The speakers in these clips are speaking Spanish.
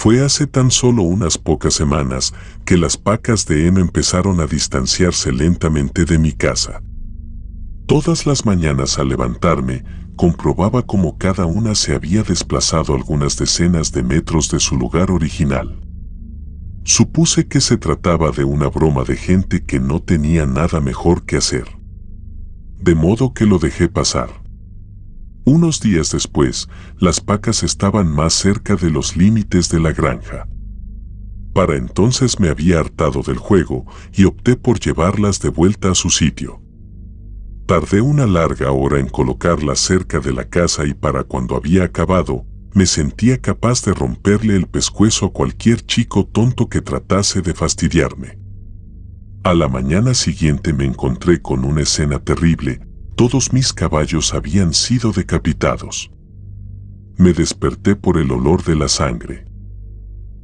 Fue hace tan solo unas pocas semanas que las pacas de heno empezaron a distanciarse lentamente de mi casa. Todas las mañanas al levantarme, comprobaba cómo cada una se había desplazado algunas decenas de metros de su lugar original. Supuse que se trataba de una broma de gente que no tenía nada mejor que hacer. De modo que lo dejé pasar. Unos días después, las pacas estaban más cerca de los límites de la granja. Para entonces me había hartado del juego y opté por llevarlas de vuelta a su sitio. Tardé una larga hora en colocarlas cerca de la casa y para cuando había acabado, me sentía capaz de romperle el pescuezo a cualquier chico tonto que tratase de fastidiarme. A la mañana siguiente me encontré con una escena terrible. Todos mis caballos habían sido decapitados. Me desperté por el olor de la sangre.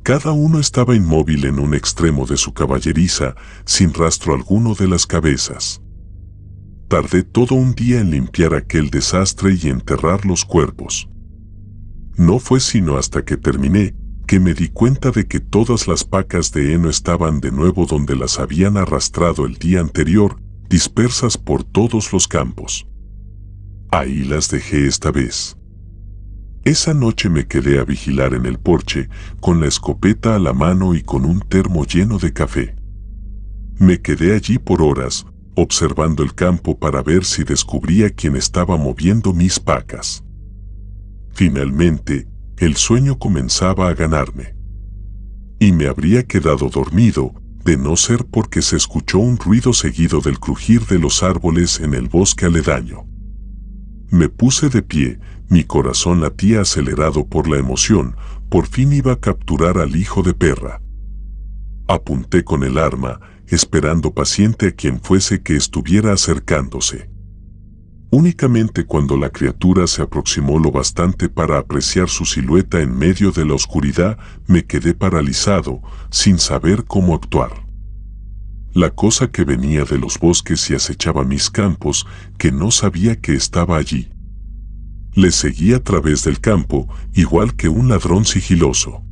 Cada uno estaba inmóvil en un extremo de su caballeriza, sin rastro alguno de las cabezas. Tardé todo un día en limpiar aquel desastre y enterrar los cuerpos. No fue sino hasta que terminé que me di cuenta de que todas las pacas de heno estaban de nuevo donde las habían arrastrado el día anterior, dispersas por todos los campos. Ahí las dejé esta vez. Esa noche me quedé a vigilar en el porche, con la escopeta a la mano y con un termo lleno de café. Me quedé allí por horas, observando el campo para ver si descubría quién estaba moviendo mis pacas. Finalmente, el sueño comenzaba a ganarme. Y me habría quedado dormido, de no ser porque se escuchó un ruido seguido del crujir de los árboles en el bosque aledaño. Me puse de pie, mi corazón latía acelerado por la emoción, por fin iba a capturar al hijo de perra. Apunté con el arma, esperando paciente a quien fuese que estuviera acercándose. Únicamente cuando la criatura se aproximó lo bastante para apreciar su silueta en medio de la oscuridad, me quedé paralizado, sin saber cómo actuar. La cosa que venía de los bosques y acechaba mis campos, que no sabía que estaba allí. Le seguí a través del campo, igual que un ladrón sigiloso.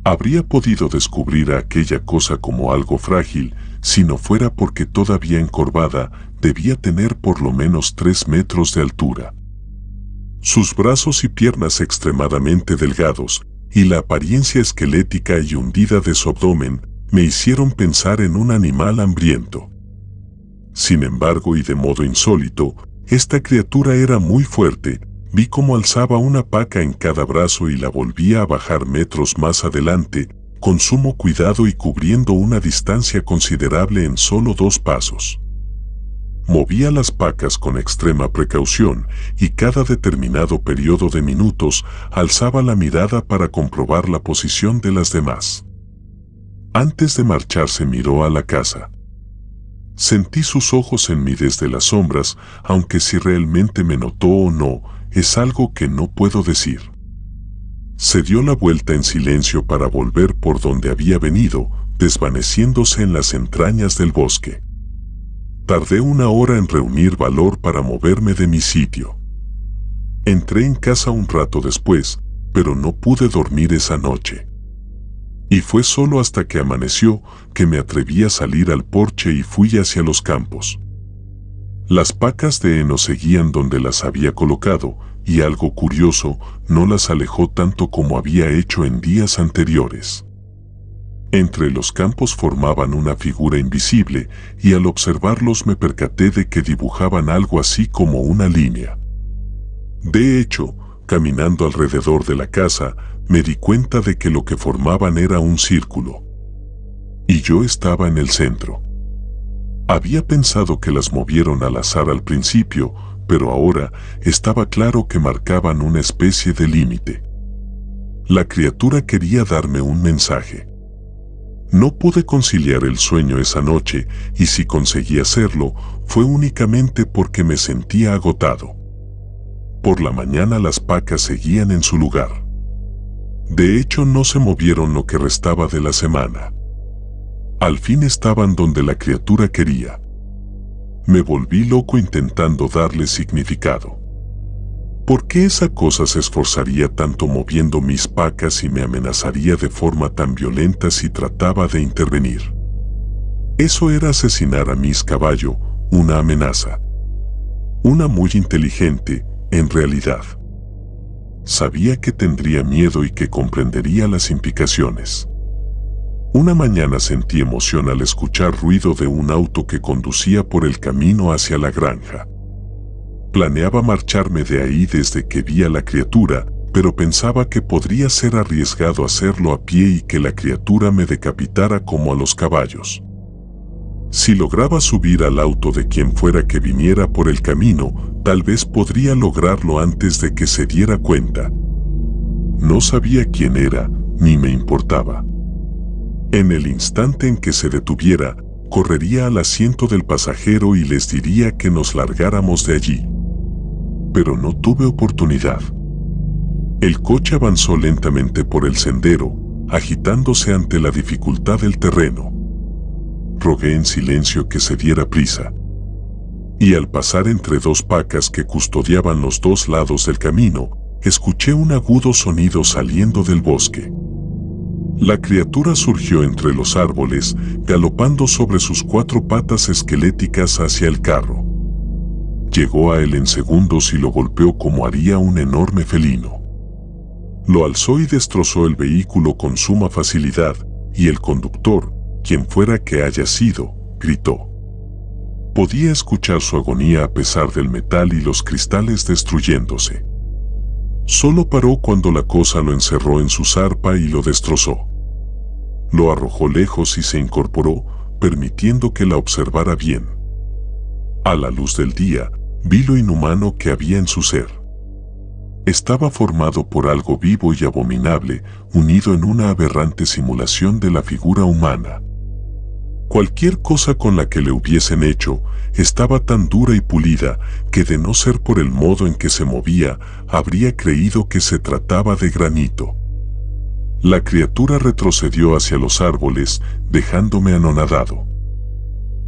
Habría podido descubrir a aquella cosa como algo frágil, si no fuera porque todavía encorvada, debía tener por lo menos 3 metros de altura. Sus brazos y piernas extremadamente delgados, y la apariencia esquelética y hundida de su abdomen, me hicieron pensar en un animal hambriento. Sin embargo, y de modo insólito, esta criatura era muy fuerte. Vi cómo alzaba una paca en cada brazo y la volvía a bajar metros más adelante, con sumo cuidado y cubriendo una distancia considerable en solo 2 pasos. Movía las pacas con extrema precaución y cada determinado periodo de minutos alzaba la mirada para comprobar la posición de las demás. Antes de marcharse miró a la casa. Sentí sus ojos en mí desde las sombras, aunque si realmente me notó o no, es algo que no puedo decir. Se dio la vuelta en silencio para volver por donde había venido, desvaneciéndose en las entrañas del bosque. Tardé una hora en reunir valor para moverme de mi sitio. Entré en casa un rato después, pero no pude dormir esa noche. Y fue solo hasta que amaneció que me atreví a salir al porche y fui hacia los campos. Las pacas de heno seguían donde las había colocado, y algo curioso, no las alejó tanto como había hecho en días anteriores. Entre los campos formaban una figura invisible, y al observarlos me percaté de que dibujaban algo así como una línea. De hecho, caminando alrededor de la casa, me di cuenta de que lo que formaban era un círculo. Y yo estaba en el centro. Había pensado que las movieron al azar al principio, pero ahora estaba claro que marcaban una especie de límite. La criatura quería darme un mensaje. No pude conciliar el sueño esa noche, y si conseguí hacerlo, fue únicamente porque me sentía agotado. Por la mañana las pacas seguían en su lugar. De hecho, no se movieron lo que restaba de la semana. Al fin estaban donde la criatura quería. Me volví loco intentando darle significado. ¿Por qué esa cosa se esforzaría tanto moviendo mis pacas y me amenazaría de forma tan violenta si trataba de intervenir? Eso era asesinar a Miss Caballo, una amenaza. Una muy inteligente, en realidad. Sabía que tendría miedo y que comprendería las implicaciones. Una mañana sentí emoción al escuchar ruido de un auto que conducía por el camino hacia la granja. Planeaba marcharme de ahí desde que vi a la criatura, pero pensaba que podría ser arriesgado hacerlo a pie y que la criatura me decapitara como a los caballos. Si lograba subir al auto de quien fuera que viniera por el camino, tal vez podría lograrlo antes de que se diera cuenta. No sabía quién era, ni me importaba. En el instante en que se detuviera, correría al asiento del pasajero y les diría que nos largáramos de allí. Pero no tuve oportunidad. El coche avanzó lentamente por el sendero, agitándose ante la dificultad del terreno. Rogué en silencio que se diera prisa. Y al pasar entre dos pacas que custodiaban los dos lados del camino, escuché un agudo sonido saliendo del bosque. La criatura surgió entre los árboles, galopando sobre sus 4 patas esqueléticas hacia el carro. Llegó a él en segundos y lo golpeó como haría un enorme felino. Lo alzó y destrozó el vehículo con suma facilidad, y el conductor, quien fuera que haya sido, gritó. Podía escuchar su agonía a pesar del metal y los cristales destruyéndose. Solo paró cuando la cosa lo encerró en su zarpa y lo destrozó. Lo arrojó lejos y se incorporó, permitiendo que la observara bien. A la luz del día, vi lo inhumano que había en su ser. Estaba formado por algo vivo y abominable, unido en una aberrante simulación de la figura humana. Cualquier cosa con la que le hubiesen hecho, estaba tan dura y pulida que de no ser por el modo en que se movía, habría creído que se trataba de granito. La criatura retrocedió hacia los árboles, dejándome anonadado.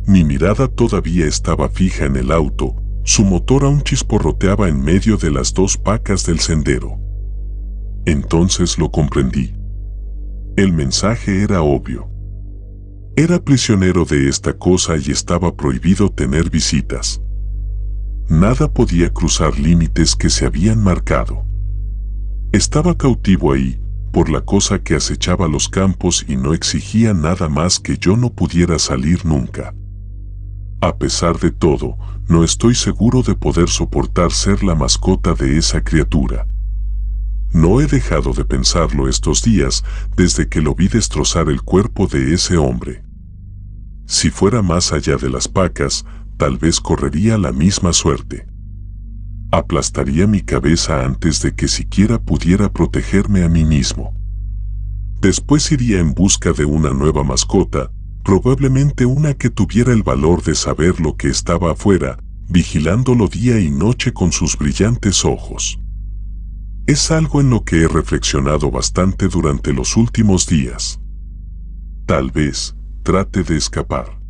Mi mirada todavía estaba fija en el auto, su motor aún chisporroteaba en medio de las 2 pacas del sendero. Entonces lo comprendí. El mensaje era obvio. Era prisionero de esta cosa y estaba prohibido tener visitas. Nada podía cruzar límites que se habían marcado. Estaba cautivo ahí, por la cosa que acechaba los campos y no exigía nada más que yo no pudiera salir nunca. A pesar de todo, no estoy seguro de poder soportar ser la mascota de esa criatura. No he dejado de pensarlo estos días desde que lo vi destrozar el cuerpo de ese hombre. Si fuera más allá de las pacas, tal vez correría la misma suerte. Aplastaría mi cabeza antes de que siquiera pudiera protegerme a mí mismo. Después iría en busca de una nueva mascota, probablemente una que tuviera el valor de saber lo que estaba afuera, vigilándolo día y noche con sus brillantes ojos. Es algo en lo que he reflexionado bastante durante los últimos días. Tal vez trate de escapar.